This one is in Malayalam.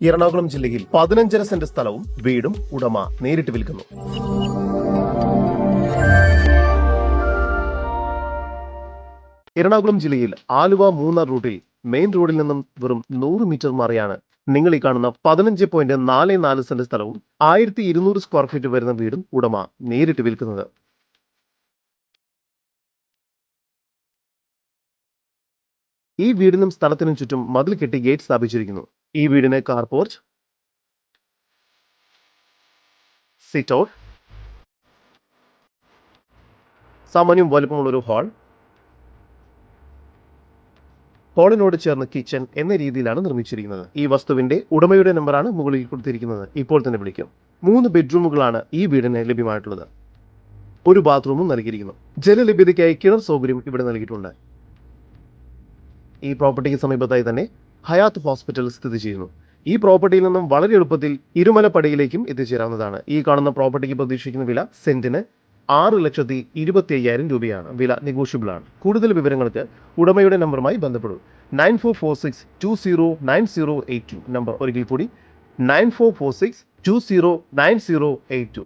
എറണാകുളം ജില്ലയിൽ 15.5 സെന്റ് സ്ഥലവും വീടും ഉടമ നേരിട്ട് വിൽക്കുന്നു. എറണാകുളം ജില്ലയിൽ ആലുവ മൂന്നാർ റൂട്ടിൽ മെയിൻ റോഡിൽ നിന്നും വെറും 100 മീറ്റർ മാറിയാണ് നിങ്ങൾ ഈ കാണുന്ന 15.44 സെന്റ് സ്ഥലവും 1200 സ്ക്വയർ ഫീറ്റ് വരുന്ന വീടും ഉടമ നേരിട്ട് വിൽക്കുന്നത്. ഈ വീടിനും സ്ഥലത്തിനും ചുറ്റും മതിൽ കെട്ടി ഗേറ്റ് സ്ഥാപിച്ചിരിക്കുന്നു. ഈ വീടിന് കാർ പോർച്ച്, സിറ്റ് ഔട്ട്, സാമാന്യം വലുപ്പമുള്ള ഒരു ഹാളിനോട് ചേർന്ന് കിച്ചൺ എന്ന രീതിയിലാണ് നിർമ്മിച്ചിരിക്കുന്നത്. ഈ വസ്തുവിന്റെ ഉടമയുടെ നമ്പറാണ് മുകളിൽ കൊടുത്തിരിക്കുന്നത്. ഇപ്പോൾ തന്നെ വിളിക്കും. 3 ബെഡ്റൂമുകളാണ് ഈ വീടിന് ലഭ്യമായിട്ടുള്ളത്. ഒരു ബാത്റൂമും നൽകിയിരിക്കുന്നു. ജലലഭ്യതയ്ക്കായി കിണർ സൗകര്യം ഇവിടെ നൽകിയിട്ടുണ്ട്. ഈ പ്രോപ്പർട്ടിക്ക് സമീപത്തായി തന്നെ ഹയാത്ത് ഹോസ്പിറ്റൽ സ്ഥിതി ചെയ്യുന്നു. ഈ പ്രോപ്പർട്ടിയിൽ നിന്നും വളരെ എളുപ്പത്തിൽ ഇരുമലപ്പടിയിലേക്കും എത്തിച്ചേരാവുന്നതാണ്. ഈ കാണുന്ന പ്രോപ്പർട്ടിക്ക് പ്രതീക്ഷിക്കുന്ന വില സെന്റിന് 6,25,000 രൂപയാണ്. വില നെഗോഷ്യബിൾ ആണ്. കൂടുതൽ വിവരങ്ങൾക്ക് ഉടമയുടെ നമ്പറുമായി ബന്ധപ്പെടും. 9446209082 നമ്പർ ഒരിക്കൽ കൂടി 9446209082.